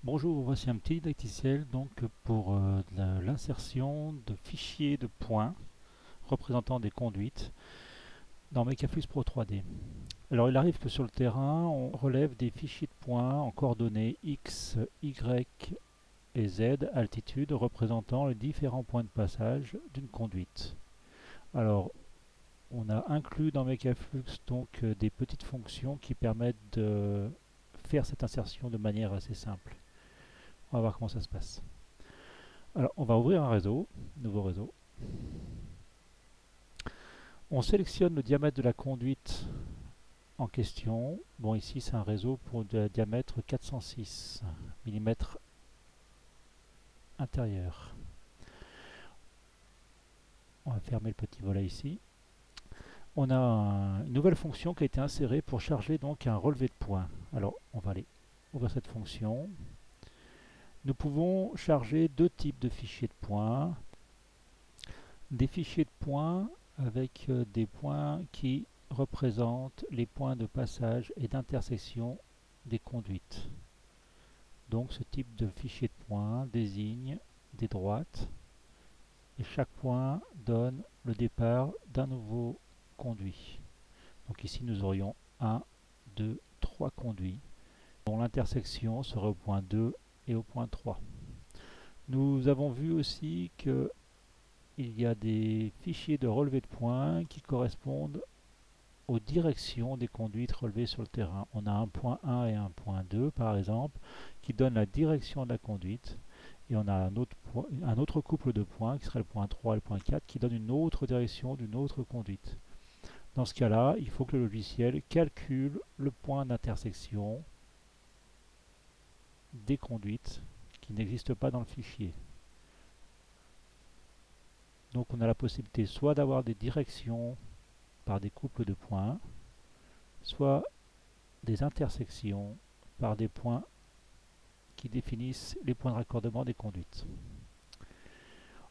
Bonjour, voici un petit didacticiel donc pour l'insertion de fichiers de points représentant des conduites dans Makeflux Pro 3D. Alors il arrive que sur le terrain, on relève des fichiers de points en coordonnées X, Y et Z altitude représentant les différents points de passage d'une conduite. Alors on a inclus dans Makeflux donc des petites fonctions qui permettent de faire cette insertion de manière assez simple. On va voir comment ça se passe. Alors, on va ouvrir un réseau, nouveau réseau. On sélectionne le diamètre de la conduite en question. Bon, ici, c'est un réseau pour un diamètre 406 mm intérieur. On va fermer le petit volet ici. On a une nouvelle fonction qui a été insérée pour charger donc un relevé de points. Alors, on va aller ouvrir cette fonction. Nous pouvons charger deux types de fichiers de points. Des fichiers de points avec des points qui représentent les points de passage et d'intersection des conduites. Donc ce type de fichier de points désigne des droites et chaque point donne le départ d'un nouveau conduit. Donc ici nous aurions 1, 2, 3 conduits dont l'intersection serait au point 2 et au point 3. Nous avons vu aussi que il y a des fichiers de relevé de points qui correspondent aux directions des conduites relevées sur le terrain. On a un point 1 et un point 2 par exemple qui donnent la direction de la conduite et on a un autre couple de points qui serait le point 3 et le point 4 qui donne une autre direction d'une autre conduite. Dans ce cas-là, il faut que le logiciel calcule le point d'intersection des conduites qui n'existent pas dans le fichier. Donc on a la possibilité soit d'avoir des directions par des couples de points, soit des intersections par des points qui définissent les points de raccordement des conduites.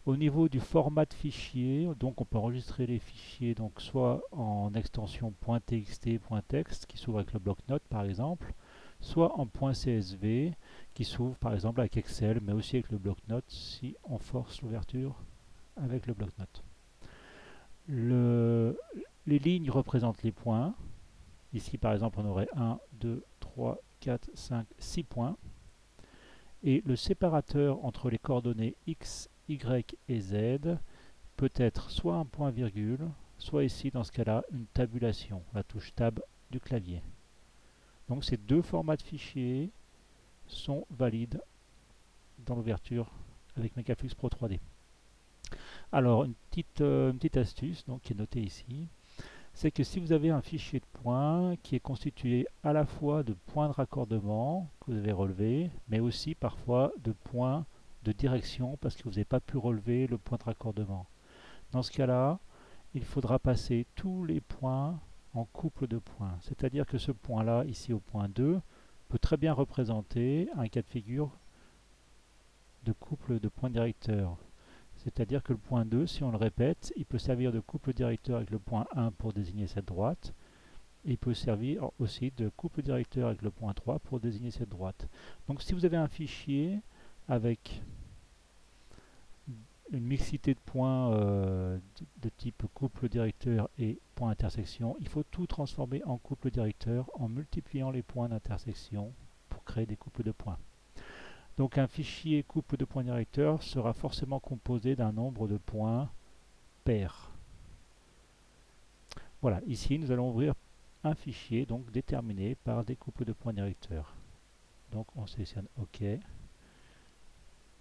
Au niveau du format de fichier, donc on peut enregistrer les fichiers donc soit en extension .txt, .text qui s'ouvre avec le bloc-notes par exemple, soit en .csv qui s'ouvre par exemple avec Excel mais aussi avec le bloc-notes si on force l'ouverture avec le bloc-notes. Les lignes représentent les points. Ici par exemple on aurait 1, 2, 3, 4, 5, 6 points. Et le séparateur entre les coordonnées x, y et z peut être soit un point virgule, soit ici dans ce cas-là une tabulation, la touche tab du clavier. Donc ces deux formats de fichiers sont valides dans l'ouverture avec Makeflux Pro 3D. Alors une petite astuce donc, qui est notée ici, c'est que si vous avez un fichier de points qui est constitué à la fois de points de raccordement que vous avez relevés, mais aussi parfois de points de direction parce que vous n'avez pas pu relever le point de raccordement. Dans ce cas-là, il faudra passer tous les points en couple de points. C'est-à-dire que ce point-là, ici au point 2, peut très bien représenter un cas de figure de couple de points directeurs. C'est-à-dire que le point 2, si on le répète, il peut servir de couple directeur avec le point 1 pour désigner cette droite. Et il peut servir aussi de couple directeur avec le point 3 pour désigner cette droite. Donc si vous avez un fichier avec une mixité de points de type couple directeur et point intersection, il faut tout transformer en couple directeur en multipliant les points d'intersection pour créer des couples de points. Donc un fichier couple de points directeurs sera forcément composé d'un nombre de points pair. Voilà, ici nous allons ouvrir un fichier donc déterminé par des couples de points directeurs. Donc on sélectionne OK et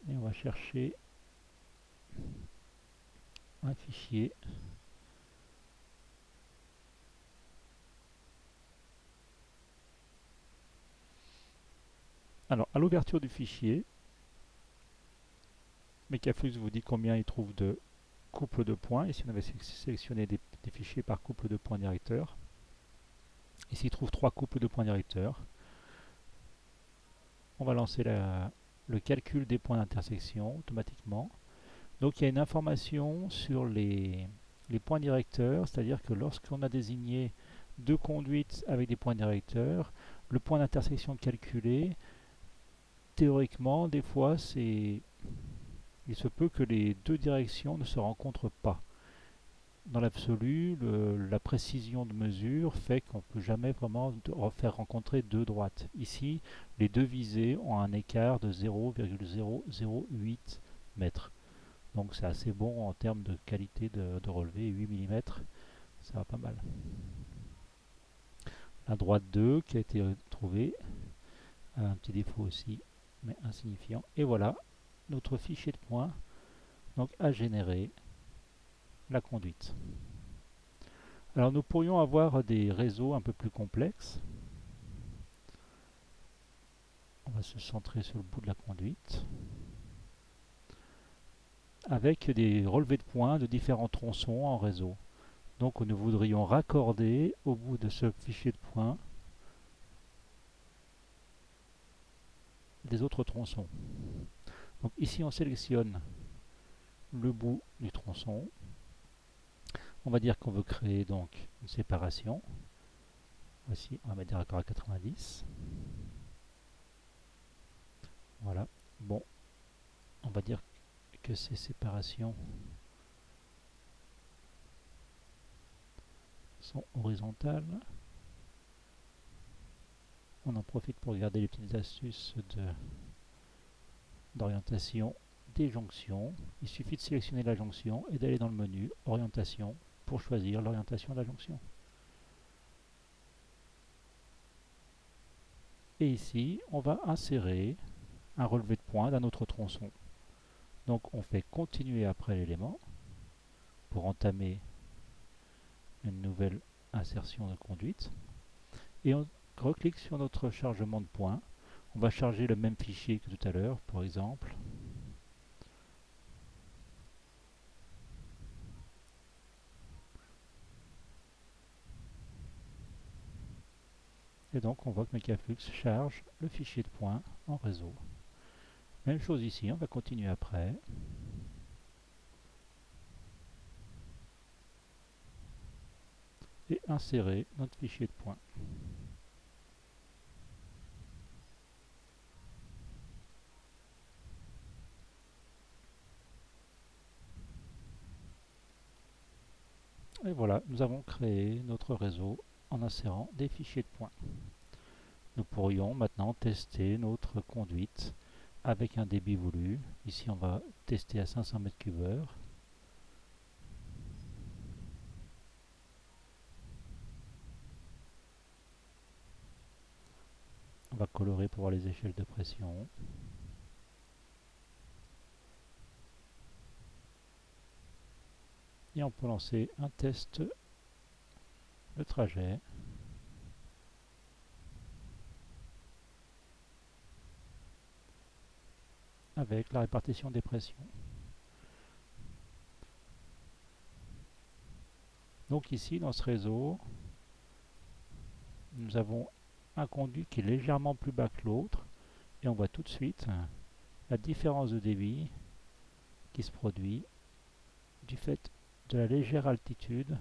on va chercher un fichier. Alors à l'ouverture du fichier, Makeflux vous dit combien il trouve de couples de points. Ici on avait sélectionné des fichiers par couple de points directeurs. Ici il trouve 3 couples de points directeurs. On va lancer le calcul des points d'intersection automatiquement. Donc il y a une information sur les points directeurs, c'est-à-dire que lorsqu'on a désigné deux conduites avec des points directeurs, le point d'intersection calculé théoriquement, des fois, il se peut que les deux directions ne se rencontrent pas. Dans l'absolu, la précision de mesure fait qu'on ne peut jamais vraiment faire rencontrer deux droites. Ici, les deux visées ont un écart de 0,008 mètres. Donc c'est assez bon en termes de qualité de relevé, 8 mm, ça va pas mal. La droite 2 qui a été trouvée a un petit défaut aussi, mais insignifiant. Et voilà, notre fichier de points donc, a généré la conduite. Alors nous pourrions avoir des réseaux un peu plus complexes. On va se centrer sur le bout de la conduite. Avec des relevés de points de différents tronçons en réseau. Donc nous voudrions raccorder au bout de ce fichier de points des autres tronçons. Donc ici on sélectionne le bout du tronçon. On va dire qu'on veut créer donc une séparation. Voici, on va mettre des raccords à 90. Voilà. Bon, on va dire que ces séparations sont horizontales. On en profite pour regarder les petites astuces d'orientation des jonctions. Il suffit de sélectionner la jonction et d'aller dans le menu orientation pour choisir l'orientation de la jonction. Et ici, on va insérer un relevé de points d'un autre tronçon. Donc on fait continuer après l'élément pour entamer une nouvelle insertion de conduite. Et on reclique sur notre chargement de points. On va charger le même fichier que tout à l'heure, par exemple. Et donc on voit que Mechaflux charge le fichier de points en réseau. Même chose ici, on va continuer après. Et insérer notre fichier de points. Et voilà, nous avons créé notre réseau en insérant des fichiers de points. Nous pourrions maintenant tester notre conduite avec un débit voulu. Ici, on va tester à 500 m3. On va colorer pour voir les échelles de pression. Et on peut lancer un test de trajet. Avec la répartition des pressions. Donc ici, dans ce réseau, nous avons un conduit qui est légèrement plus bas que l'autre. Et on voit tout de suite la différence de débit qui se produit du fait de la légère altitude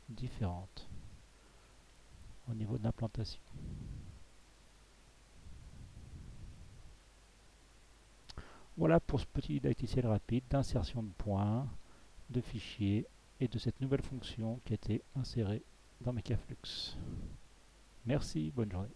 différente au niveau de l'implantation. Voilà pour ce petit didacticiel rapide d'insertion de points, de fichiers et de cette nouvelle fonction qui a été insérée dans Mechaflux. Merci, bonne journée.